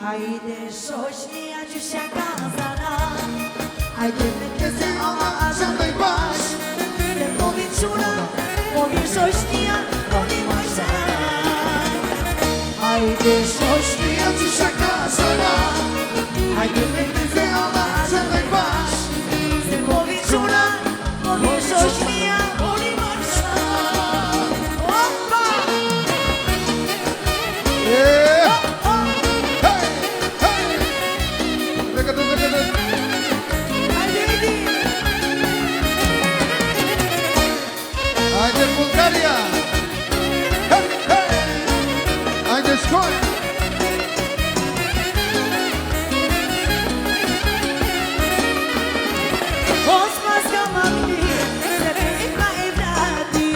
Hajde shoqnia që shaka zana, hajde me këse ama asha me bash, se po vit quna, po vit shoqnia, po një mojshan. Hajde shoqnia që shaka zana, hajde me këse ama asha me bash, se po vit quna, po vit shoqnia, po një mojshan. Opa! Hajde Bulgaria! Hey, hey! Hajde Shkoj! Mos mas ka mami, se pepa e vrati,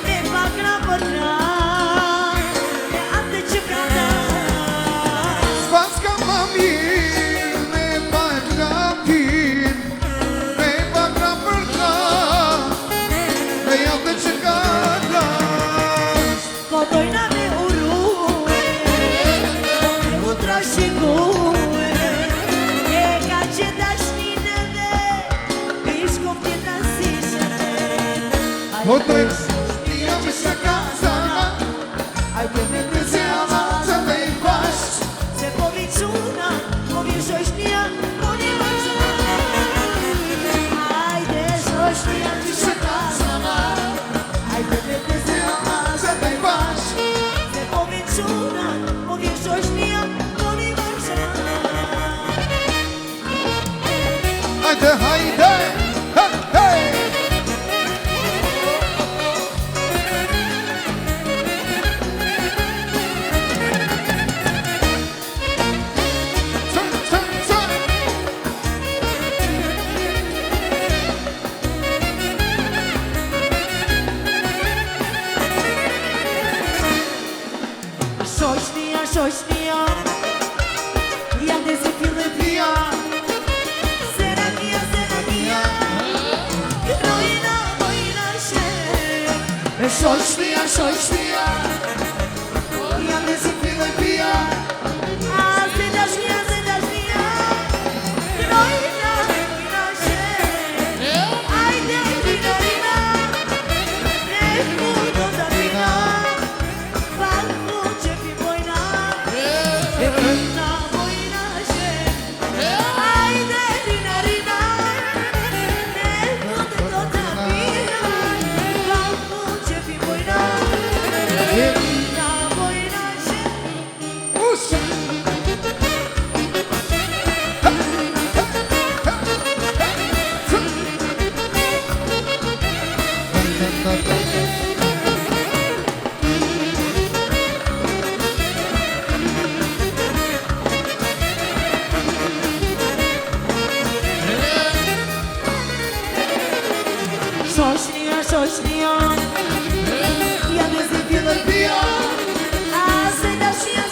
me pakra për tran, me atë që prana. S'pas ka ma mirë, me pak rapin, me pak rapër tran, me jatë që ka tras. Po dojna me urue, po me utrashikue, e ka që dashnin edhe, ishkom tjeta si shënë. Po të shtia që shaka zana, Hajde me të se ama që me i bash, se po vi quna, po vi shoqnia, po një mojshan. Hajde shoqnia që shaka zana, hajde me të se ama që me i bash. se po vi quna, po vi shoqnia, po një mojshan. Hajde, hajde! Hey, hey! Turn, turn, turn! Shoqnia, shoqnia, jam dhe si fillë pia, sena mia, rojna, mojna shen. Shoqnia, shoqnia, jam dhe si fillë pia, a se dashnia, rojna, mojna shen. Ajde, rina, ne fudo da rina, falco që pi mojna, rina, mojna shen. Ajde, rina, ne fudo da rina, falco që pi mojna, rina, mojna shen. Usha! Shoqnia, shoqnia, jam dhe si fillë pia, a se dashnia,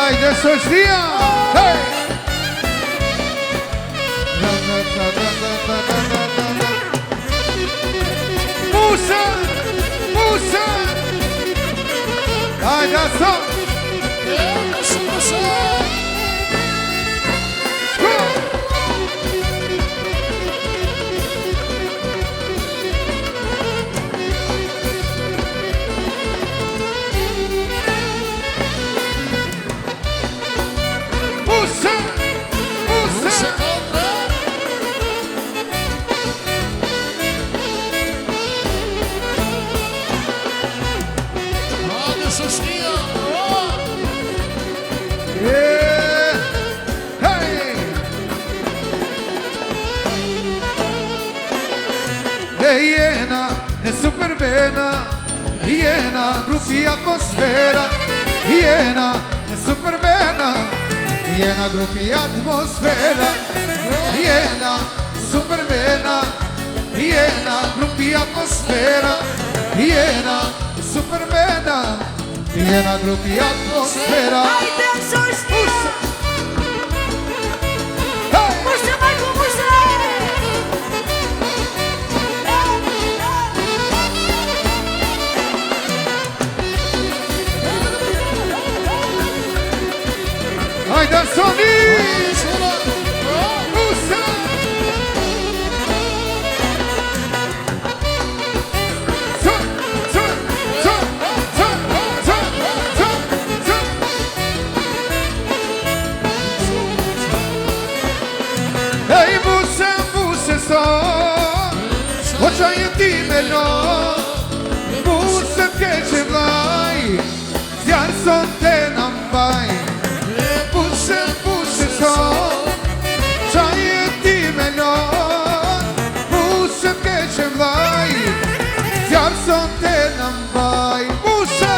Hajde shoqëria. Hey! Musa! Musa! Hajde son! Jena grupi atmosfera, jena supermena, jena grupi atmosfera, jena supermena, jena grupi atmosfera, jena supermena, jena grupi atmosfera. Hajde shoqëria. Musa Majko Musa. Hajde Soni! Musa! Hej Musa, Musa son, o qa jeti me lon, Musa t'keqe vlaj, zjarë son te në mbaj. Musa, Musa son, qa jeti me lon, Musa t'keqe vlaj, zjarë son te në mbaj. Musa!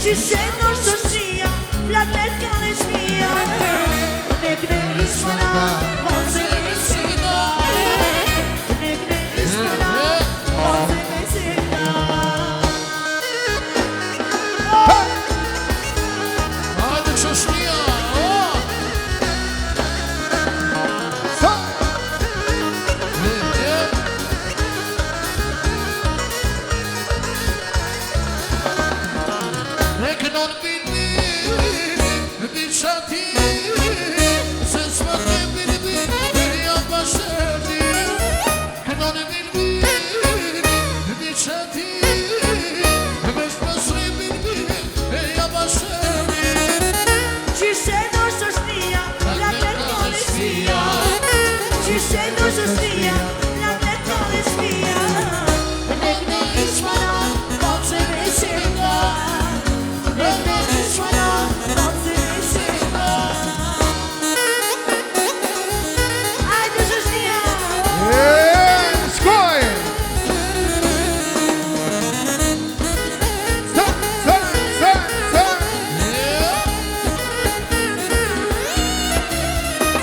Qyshe në shoqëria, flatet kanë e shpia. Ne këne ishmana, vazë me sida. Ne këne ishmana, vazë me sida. Hajde shoqëria.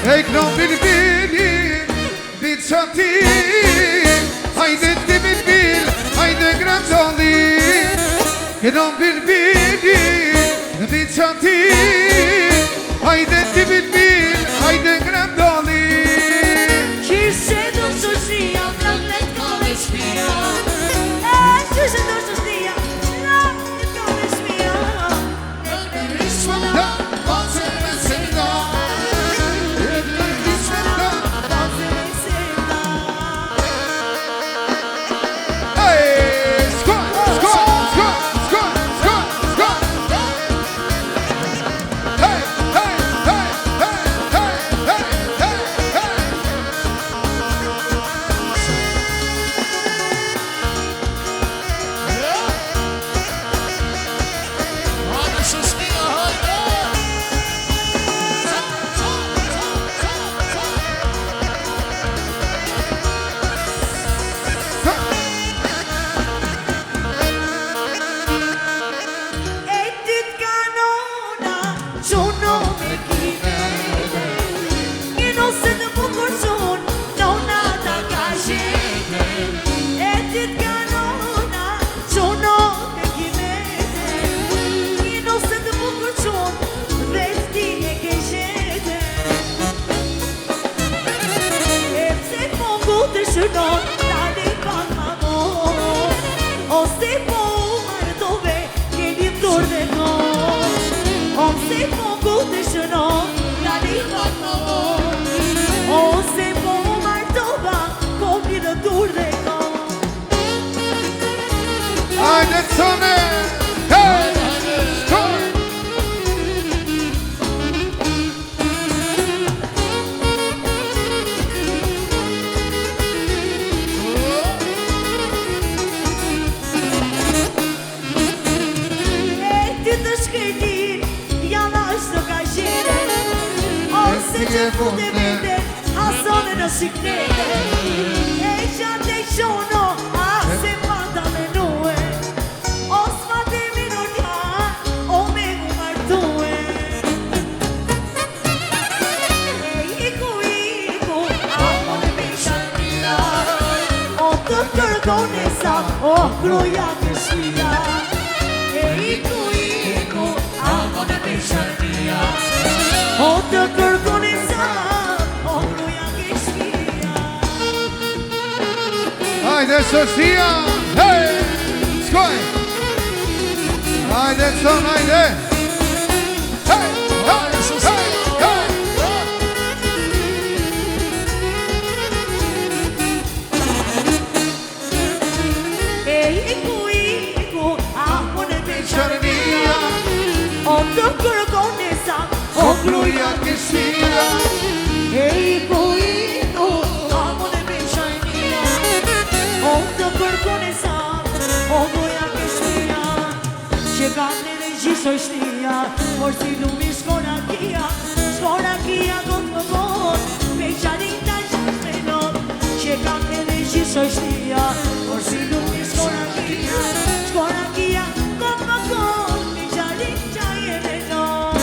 Hej knon bilbili, bit qati, hajde ti bilbil, hajde grandoli. Knon bilbili, bit qati, hajde ti bilbil, hajde grandoli. Qyshe në shoqëria, flatet kanë e shpia. Qyshe në shoqëria, flatet kanë e shpia. Ne këne ishmana, vazë me sida. Gjono me kimete Njëno se të bukur qon Nona ta ka shete E ti t'ka nona Gjono me kimete Njëno se të bukur qon Dhe ti e ke shete E pse mungu të shënon Tani pak ma mon Ose po martove Keni mdur dhe non Ose mungu të shënon Tani pak ma mon Ose po martova Komi në dur dhe non Hajde Sone! Hey! Shkoj! E ti të shkëllin Jana është të ka qire Ose që fundemete Asone në shiknete E qatë e qono Ase pata me nue Os pate minutja O me gu martue E iku Amo në mishan mila O të kërkone sa O kruja këshmila E iku Amo në mishan mila O të kërkone sa O kruja këshmila Hajde Sofia! Hey! Shkoj! Hajde Son, hajde! Hey! Hey! Hey! Hey! E iku Amo në mishan mila O të kërkone sa O Ogluja këshia! E iku Amo në mishan mila O të kërkone sa O goja këshmija Që kam në dhe gjisho shtia Por si lumi shkorakia Shkorakia kot më bon Me qarin të gjash me non Që kam në dhe gjisho shtia Por si lumi shkorakia Shkorakia kot më bon Me qarin të me non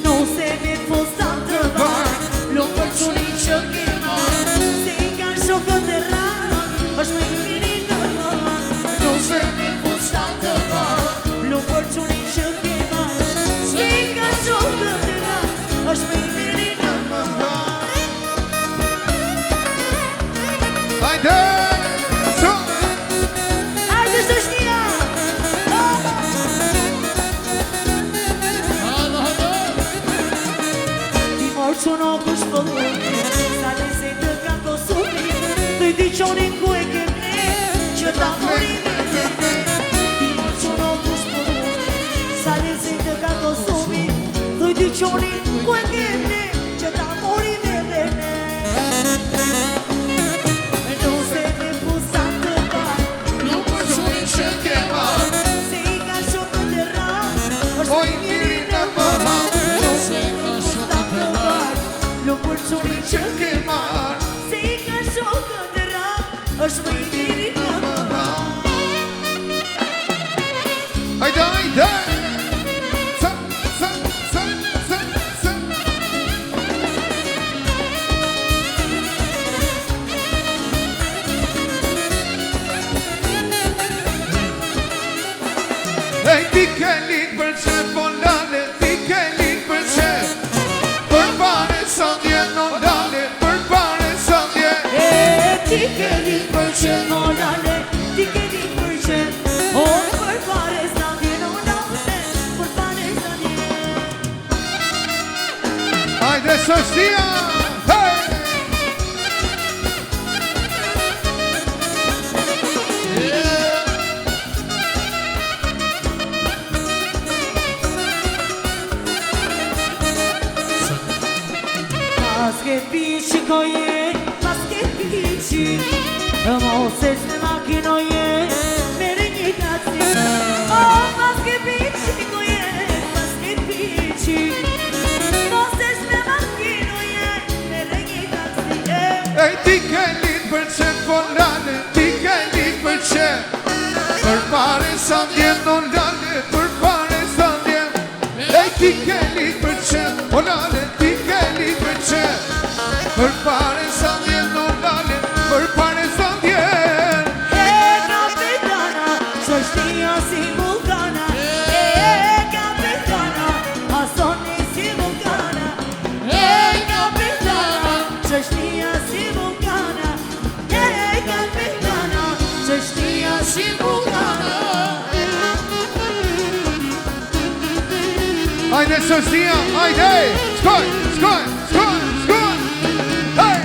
Nuse me fustan të var Luk për quni që kema Se i ka shokët e rara është me i miri në rara Nuse me fustan të var Luk për quni që kema Se i ka shokët e rara është me i miri në rara Hajde! Son! Hajde së shnia Ti morë që në kush pëllujnë Sa dhe se të ka kosumi Të i di qonin ku e kemne Që ta morin e kemne Ti morë që në kush pëllujnë Sa dhe se të ka kosumi Të i di qonin ku e kemne Që ta morin e kemne Nuse me fusan të par Nuk për quni që kema Se i ka shokët e rarë është Oj njëri në mëha Nuse me fusan të par Nuk për quni që kema Se i ka shokët e rarë është me i miri në mëha Hajde, hajde! Sa, sa, sa, sa, sa Ej, ti ke linë për që polale Ti ke linë për që Për pare sa ndje në ndale Për pare sa ndje E ti ke li për që morale Ti ke li për që O për pare sa ndje në nane Për pare sa ndje Hajde Sofia! Hey! Pas ke piqi koje Pas ke piqi Moses me makinoje Mere një kaci Pas ke piqi koje Pas ke piqi Moses me makinoje Mere një kaci Ej, ti ke linë për që polale Ti ke linë për që Për pare sa ndje në ndale Për pare sa ndje ti ke lik për qep, o lale, ti ke lik për qep. Për pare sa vjen, o lale, për pare sa vjen. Kapitana, shoshnia si vulkana. Kapitana, asoni si vulkana. Kapitana, shoshnia si vulkana. Kapitana, shoshnia si vulkana. Hajde shoshnia, hajde, skoj, skoj, skoj, skoj. Hej!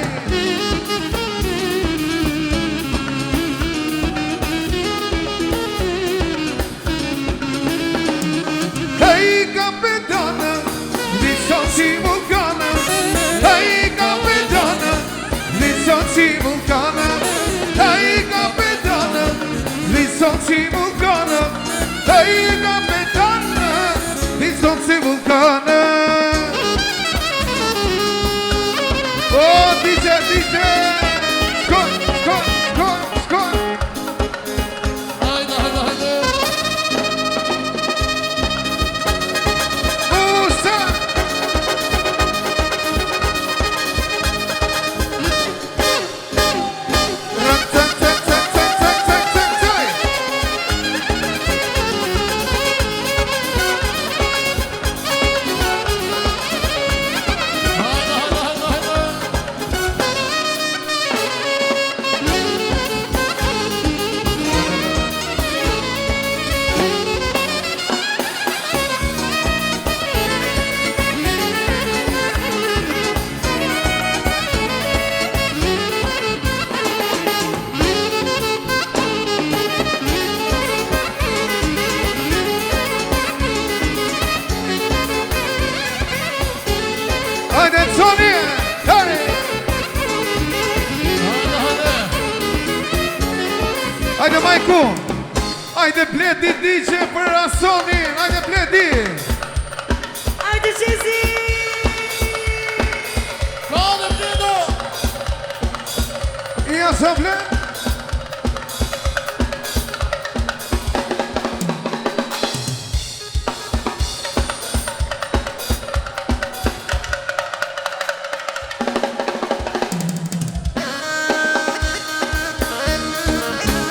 Hej kapitana, vison si vulkana. Hej kapitana, vison si vulkana. Hej kapitana, vison si vulkana. Hej kapitana, vison si vulkana. Oh, DJ, DJ! Skoj, skoj, skoj, skoj. Hajde, hajde, hajde. Musa! Rak, tak, tak, tak, tak, tak, tak, tak, tak. Hajde, hajde, hajde, hajde. Hajde, Tony! Hajde! Hajde, hajde. Hajde, Majku! Hajde, bledi DJ për Asoni! Hajde, bledi! Hajde Qizi! Ka dhe bledo. I asamble?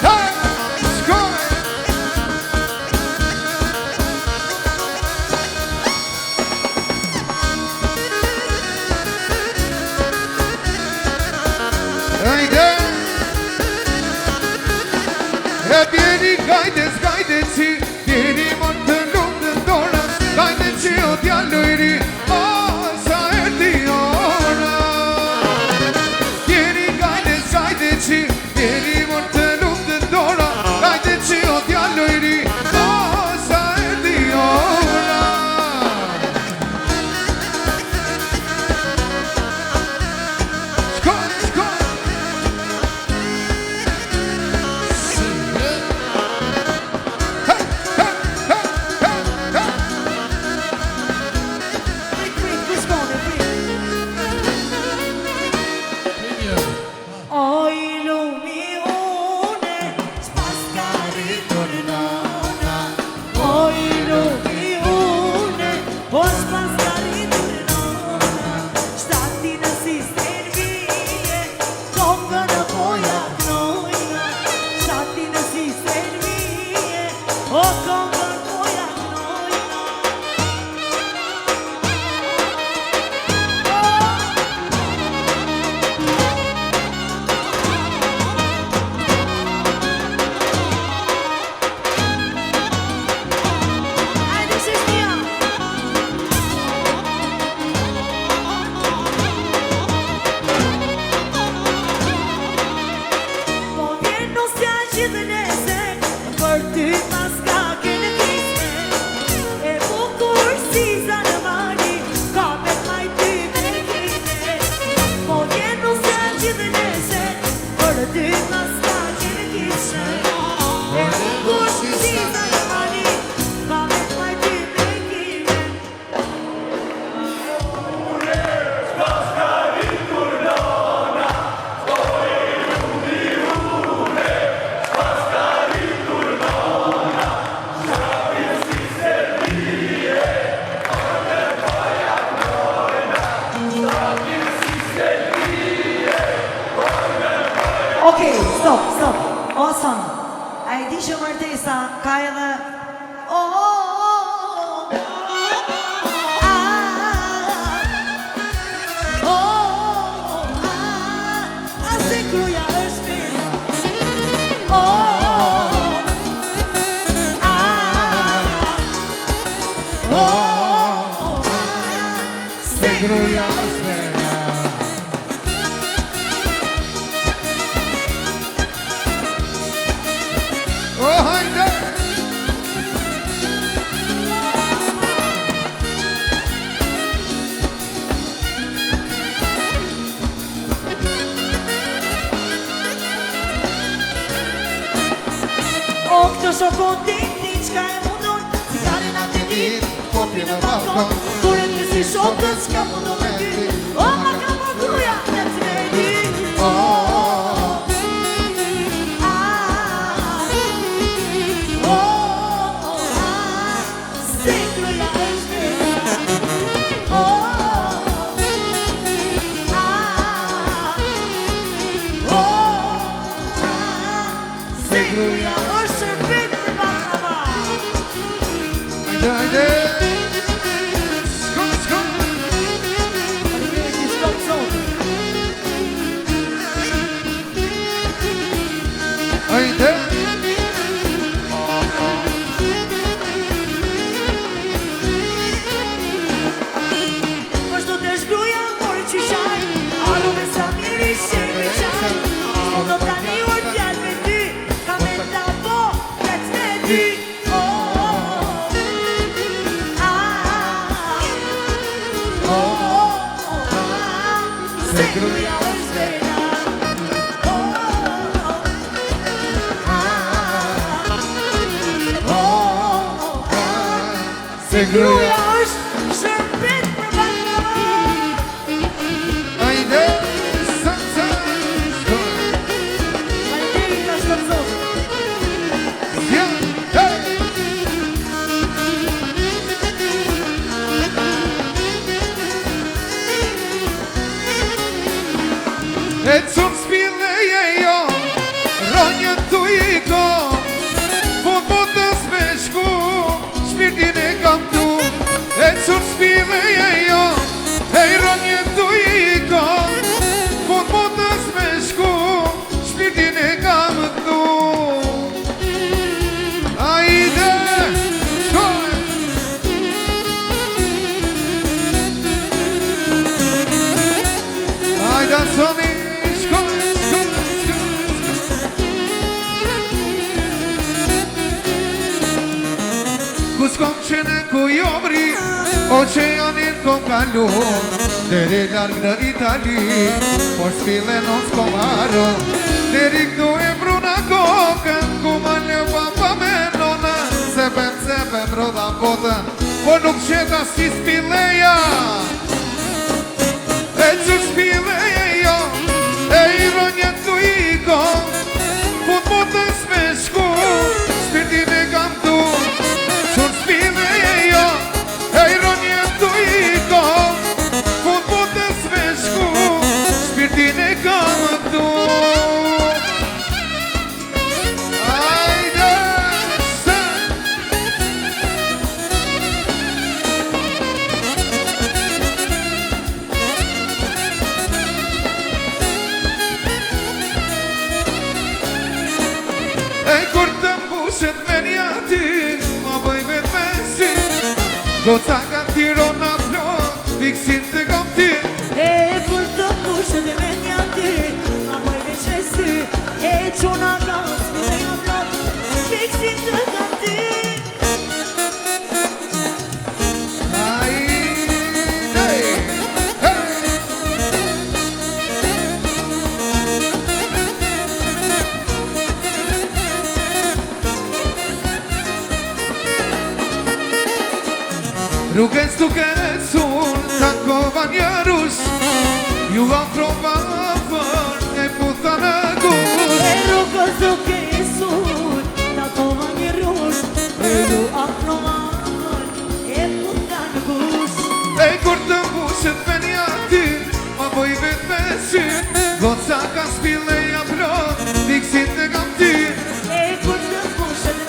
Hej! Skoj! Hajde! E bjeri gajdes, gajdeci, bjeri më të lumë të ndora, gajde që o djallojri, o sa erdi ora. Bjeri gajdes, gajdeci, bjeri më të lumë të ndora, gajde që o djallojri, o sa erdi ora. Skoj, skoj! Oj lumi une, s'pas ka rritur nona. Oj lumi une, o s'pas ka rritur nona. Shtati në sistem vije, kongë në poja knojna. Shtati në sistem vije, o kongë në poja knojna. Hajde Shishnia! artista, ka edhe se gruja është mirë. Se gruja është mirë. Hajde! Këtë shokondin, ti qka e mundon, cigaren atë dit, popi në balkon, kure të si shokët, qka mundon me ty, o ma ka po gruja, në të me di. Se gruja është se gruja është Hajde! Skon, skon! Hajde! Pashtu të shkruja, mori që shaj, alo me sa miri shemi qaj, o do tani u t'jall me ty, ka me ta po, veç me ty. Se gruja është vera. Se gruja është shërbet për baklava. Hajde! Sa, skon! Hajde i ka shkërzot. Ja! Hej! E cum spile e jo, ronjën tu i ko, fund botës me shku, shpirtin e kam tu. E cum spile e jo, e ronjën tu i ko, fund botës me shku, shpirtin e kam tu. Hajde, shkoj! Hajde, soni! Ku s'kom qene ku jomri, oqeanin kom kalu, deri larg në Itali, por s'pile non s'kom haro, deri këtu e bruna kokën, ku ma lëva pa me nona, sepen roda botën, por nuk qeta si s'pileja, e që s'pileja jo, e i ronjën tu i ko, fut botës me shku, spirtin e kam tu. Qur s'pime e jo, e i ronjën tu i ko, fund botës me shku, shpirtin e kam tu. Hajde, se! E kur të mbushet me një ti, ma bëj vetë me si, goca ka tiro na plot, fiksin të kam ti. E kur të pushë dhe me një ty, ma bëj veç me sy, e qona ka s'pile nga plot, fiksin të kam ty. Hajde, hej! Rrugën s'duke sun, takova një rush, ju vam trova fër, e puta në gush. E rrugës duke sun, takova një rush, e ju afroman, e puta në gush. E kur të mbushet me një ty, ma bëj vetë me sy, goca ka spile ja plot, fiksin të kam ty. E kur të pushët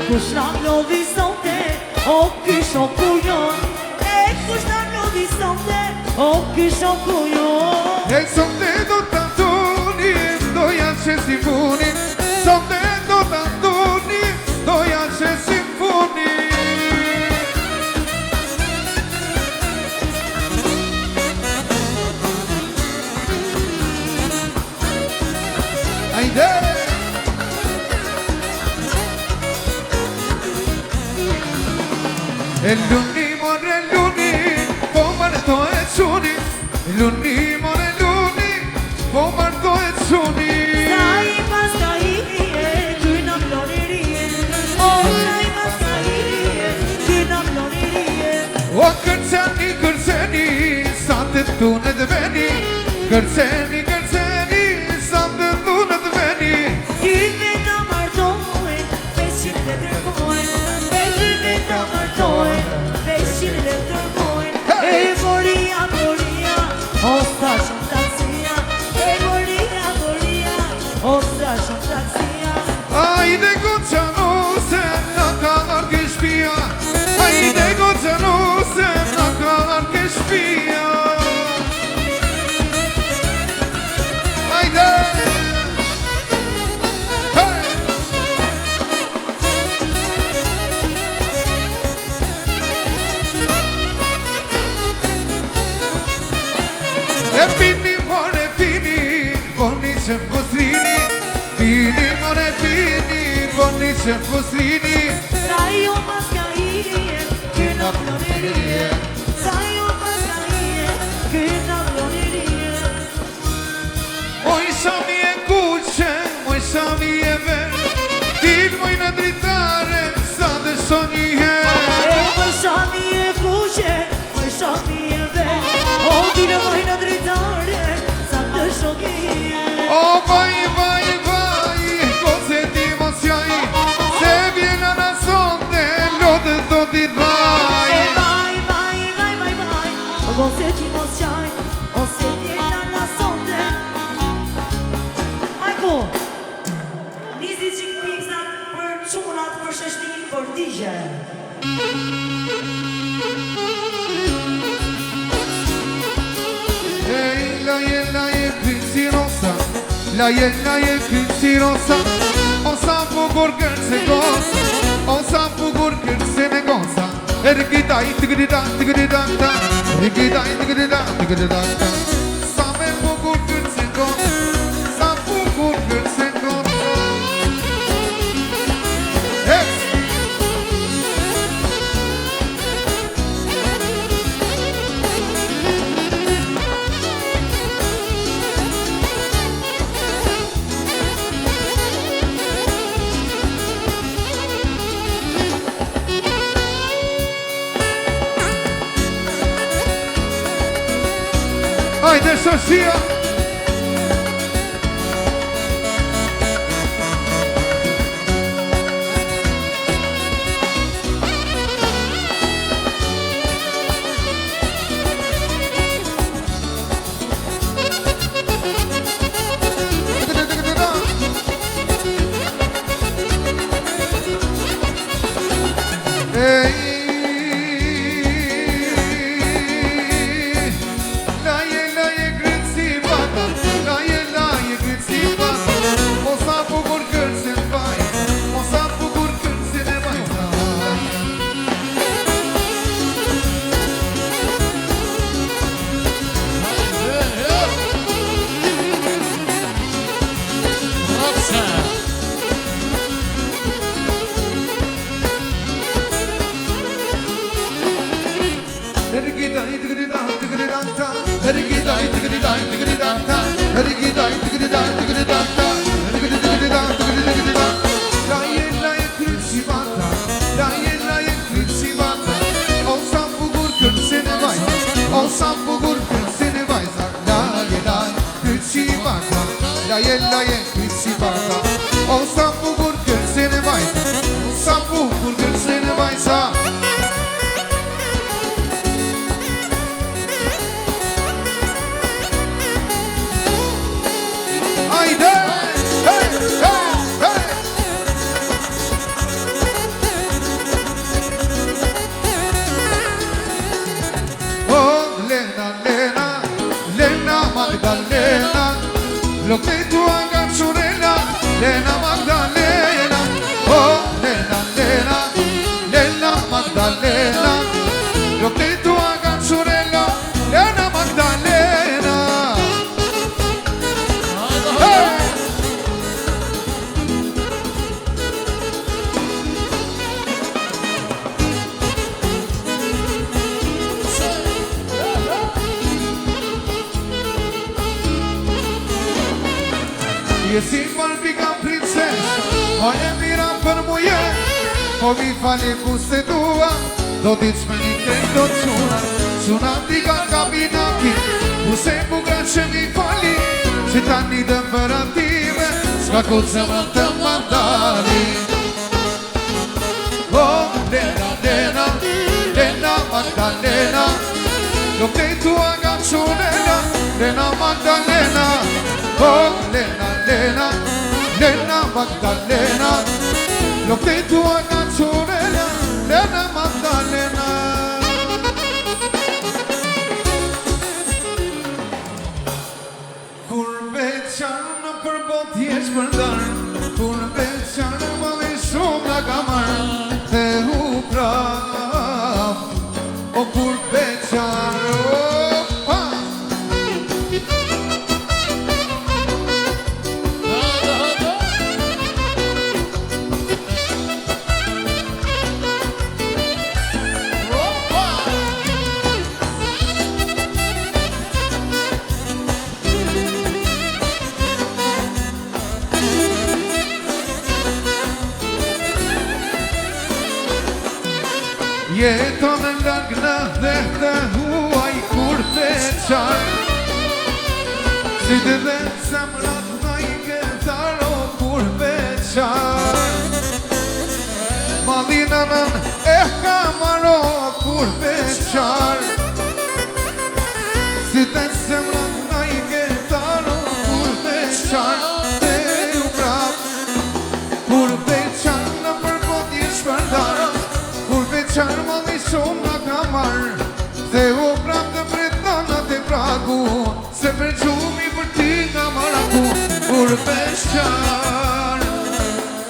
Kush na lodhi sonte, o ky shokujon. Kush na lodhi sonte, o ky shokujon. Sonte do të ndoni, doja që si funi. Sonte do të ndoni, doja që si funi. Ajde! E luni, more luni, po marto e quni. Luni, more luni, po marto e quni. Sa i pas ka hije, ky na mlonirije. O, sa i pas ka hije, ky na mlonirije. O kërceni, kërceni, sa të thunë të veni. Kërceni, kërceni, sa të thunë të veni. Kyve ta martojnë, 500 dhe tërkojnë. Kyve ta martojnë, 500 dhe tërkojnë. E moria, moria, o sa shumë taksia. E moria, moria, o sa shumë taksia. Ajde goçano se na ka arke shpia. Ajde goçano se na ka arke shpia. Ajde! Hey! E pini more pini, boni që posrini. Pini more pini, boni që posrini. Sa jo pas ka hije, ky na mlonirije. Sa jo pas ka hije, ky na mlonirije. Oj sa mi e kuqe, oj sa mi e ven. Til moj në dritare, sa dhe so një her. Oj sa mi e kuqe, oj sa mi e ven. O dile moj në dritare, sa të shokije. O vaj, vaj, vaj, koce ti mos jaj. Se vjena në sonde, lodë do t'i vaj. Vaj, vaj, vaj, vaj, vaj. O se ti mos qaj, o se tjena në sonde. Majko, nizi qik pizat për qunat, për shështin, për digje. Ej, la je kryci rosa, la je kryci rosa, o sa bukur kërce gosa, o sa bukur kërce me gosa. Ergidaj, tigridaj, tigridaj, ergidaj, tigridaj, tigridaj. Sa me bukur kërce gosa, sa bukur kërce gosa. Hey! Hajde shoqia. Lo que tú hagas, Sorella, Lena Magdalena. Oh, Lena, Lena, Lena Magdalena. Lo que tú hagas, Sorella, Lena Magdalena. Hey! Je si palpika princes, o e mira për muje, po mi fali ku se dua, do t'i qmeni do quna, quna t'i ka kabinaki, ku se buka që mi fali, që ta një dëmbëratime, s'ka ku që më të mandali. Oh, Lena, Lena, Lena Magdalena, lo que tu hagas, Sorella, Lena Magdalena. Oh, Lena, Lena, Lena Magdalena. Lo que tú hagas, Sorella, Lena Magdalena. Kur beqanë për bot jesh përdar, kur beqanë më dhe shumë nga kamar, dhe u prap, o kur beqanë, opa. Jeton në larg në dhehte huaj kur beqar, si të dhe zemrat në i këtaro kur beqar. Madinanën e kamaro kur beqar, si të zemrat në i këtaro kur beqar. Dhe u prap, kur beqar në përbot jesh përdar, Qarë më dhe shumë nga kamar, se u prap të pritonat e pragu, se për gjuhë kur peshan,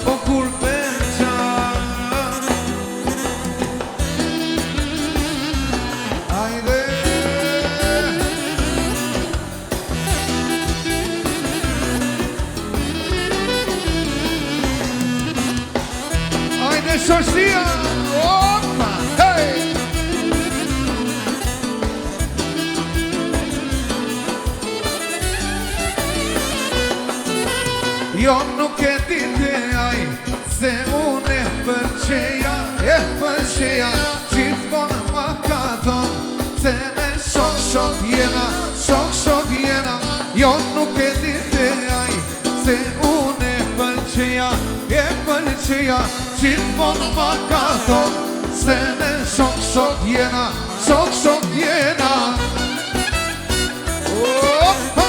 o kur peshan. Ajde. Ajde shoshia, opa, hej. Jo nuk e dite aj, se unë e përqeja, gjithmonë ma ka thonë, se me shok jena, shok jena. Jo nuk e dite aj, se unë e përqeja, gjithmonë ma ka thonë, se me shok jena, shok jena. Opa!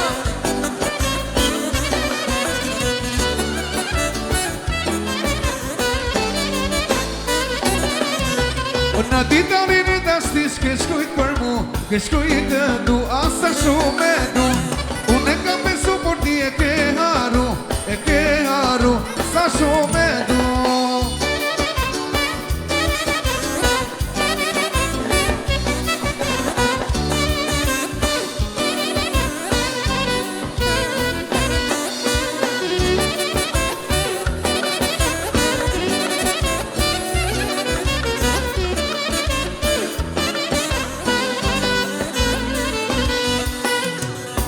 Në dita rinë të ashtis ke shkujt për mu, ke shkujt të du, asa shumë e du. Unë e kam besu por ti e ke haru, sa shumë e du.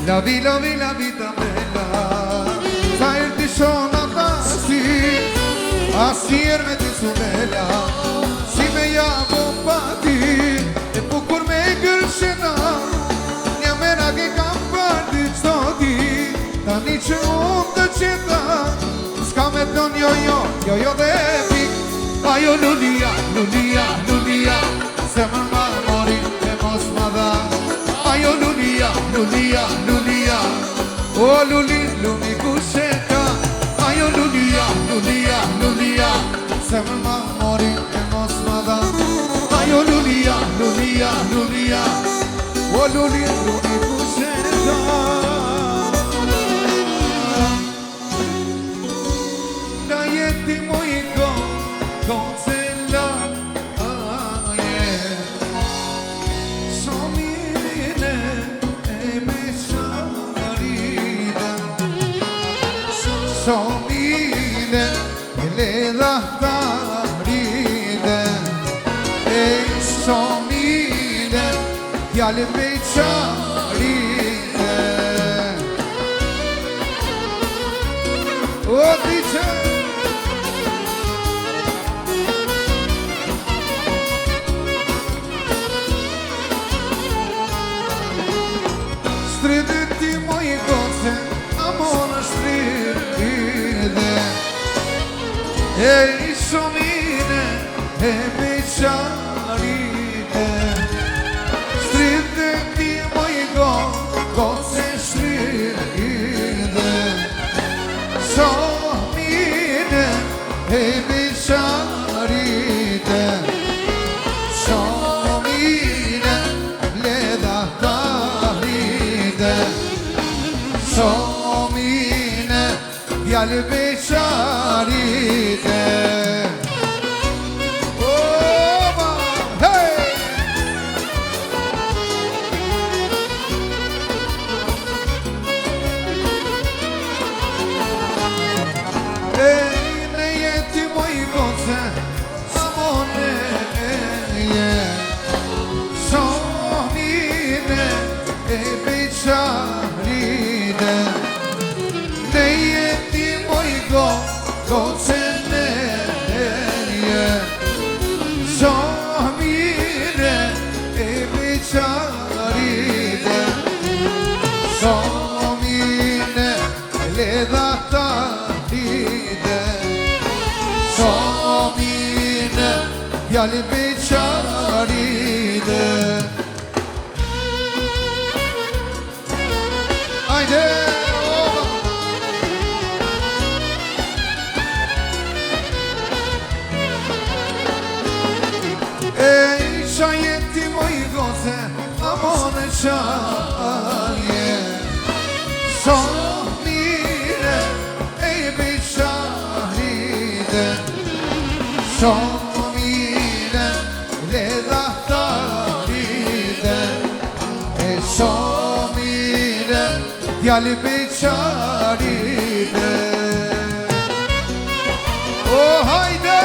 La vita bella, sa irti shona tasi, asier me ti su bella, si me jamo pati, e bukur me gërshena, një mena ke kam parti qdo ti, tani që unë të qeta, s'ka me ton jo dhe pik, ajo lulia, se më ma mori e mos ma dha. Ajo lulia, o luli kusheka. Ajo lulia, se më ma mori e mos ma dha. Ajo lulia, o luli kusheka. Da jeti mojko, koncela, Somine e ledha ta ride, e somine t'jale me qaride. O dice stride ti moj goce, amona stride. E somine e beqarite, stride ti moj goce stride. Somine e beqarite, somine ledha ta ride. Somine djale beqarite. Oba, hey! Ej, ne jeti moj goce, amone je. Somine e beqarite. Ne jeti moj goce ne je. Somine e beqarite. Somine ledha ta ride. Somine djale beqarite. Ajde! Ej, qa jeti moj goce, amone qa je. Somine shumë mire le dhahtarite e shumë mire djali beqarite o hajde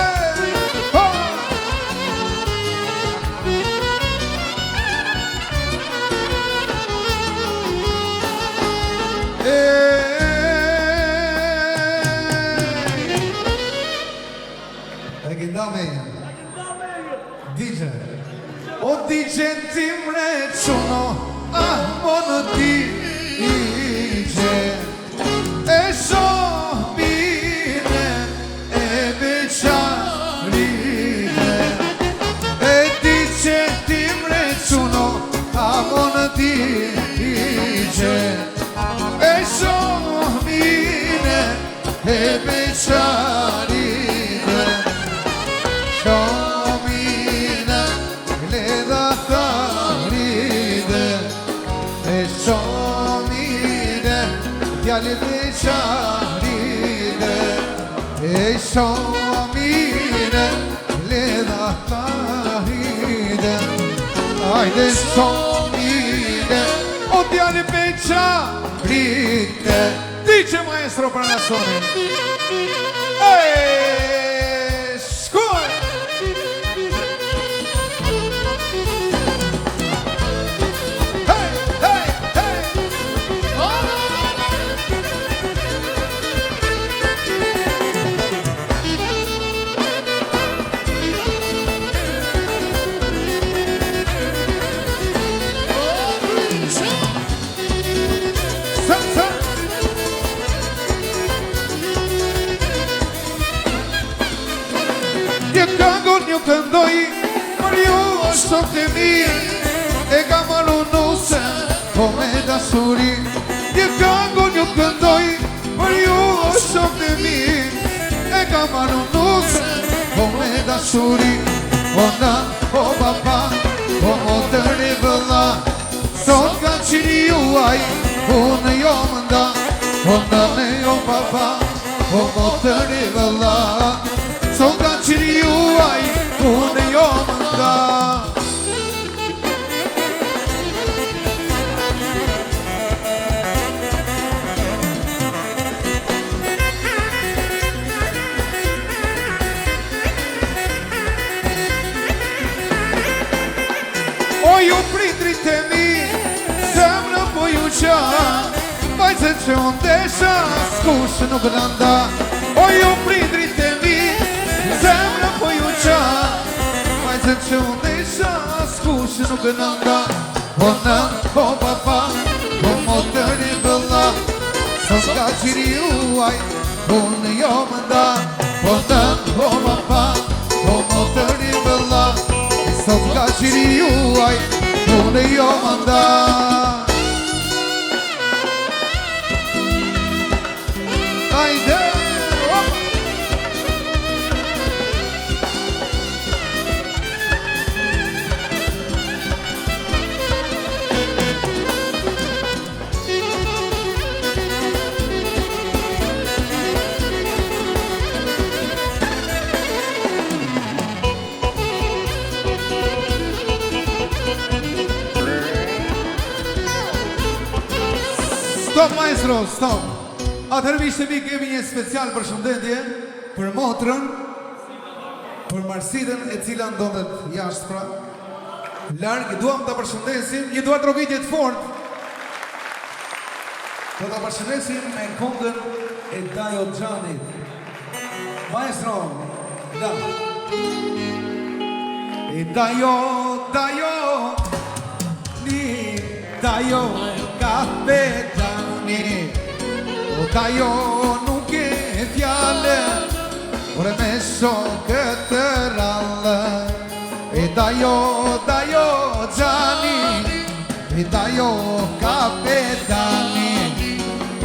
DJ o DJ timre quno ah mono DJ e shobine e beqarine e DJ timre quno ah mono DJ e shobine e beqarine shomine le dhahtarite e shomine djali beqarite e shomine le dhahtarite ajde shomine o djali beqarite dice maestro për nasonin shkuaj Një këndoj për ju është sot e mirë e ka malu nuse po me dasuri një këngur një këndoj për ju është sot e mirë e ka malu nuse po me dasuri o nan, o papa, o motër e vëlla sot ka qiri juaj unë jo mënda o nan e o papa, o motër e vëlla sot ka qiri juaj unë jo mënda o ju pritrit e mi zemrë po ju qa vajzë që unë desha s'kush nuk nënda o ju pritrit e mi zemrë po ju qa vajzë që unë desha s'kush nuk nënda o nën, o papa, o motër i vëlla sot ka qiri juaj unë jo mënda o nën, o papa, o motër i vëlla sot ka qiri juaj unë jo mënda ajde Stop maestro, stop. Atëherë miqtë mi kemi një special përshëndetje për motrën, për Marsitën e cila ndodhet jashtë pra. Larg, duam ta përshëndesim, një dua trovitje të fortë. Do ta përshëndesim me këngën e Dajo Xhanit. Maestro, da. E Dajo, ni Dajo kapetani. O Dajo nuk e fjale ore me shokë të rallë e Dajo Xhani e Dajo kapetani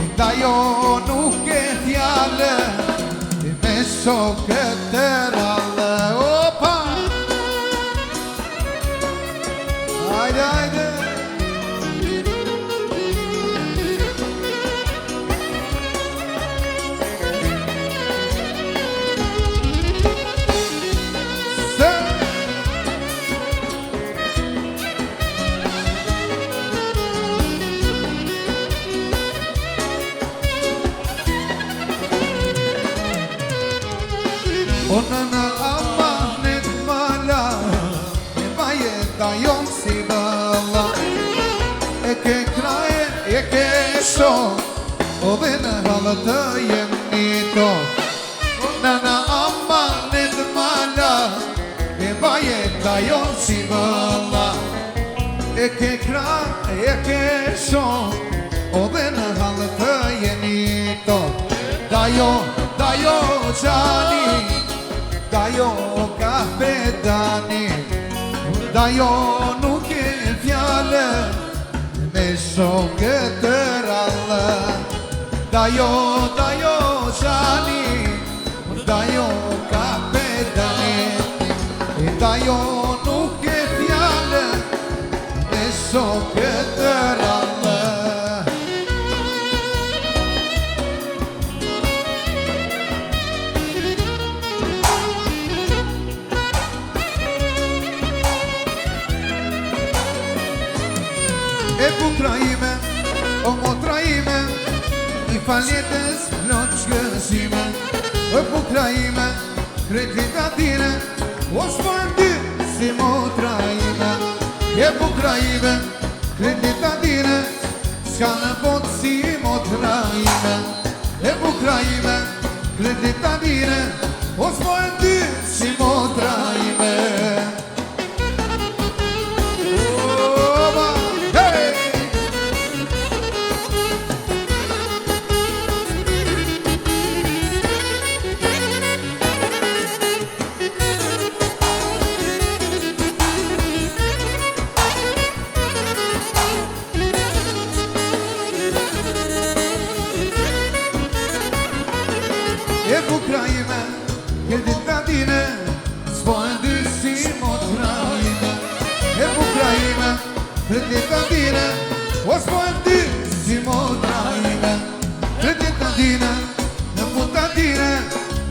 e Dajo nuk e fjale me shokë të rallë opa hajde hajde O nëna amanet mala E bajeta jonë si bëlla E ke kraje, e ke shok O dhe në halë të jemi to O nëna amanet mala E bajeta jonë si bëlla E ke kraje, e ke shok O dhe në halë të jemi to Dajo qani Dajo kapetani Dajo nuk e fjale Me shokë të rallë Dajo qani Dajo kapetani Dajo nuk e fjale Me shokë të rallë E bukra ime, o motra ime I faljetës plot shkësime E bukra ime, kredita tine O shpojnë ty si motra ime E bukra ime, kredita tine Shka në botë si motra ime E bukra ime, kredita tine O shpojnë ty si motra ime E bukra ime, kredita tine S'pojnë dy si motra ime E bukra ime, kredita tine O s'pojnë dy si motra ime Kredita tine, në puta tine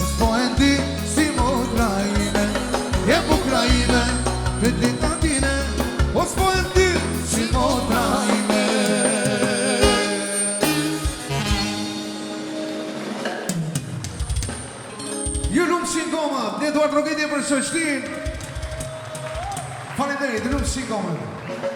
S'pojnë dy si motra ime E bukra ime, kredita tine O s'pojnë dy si motra ime Ju lumë si ngoma, ne duar rogetje për shoqtin. Faleminderit, lumë si ngoma.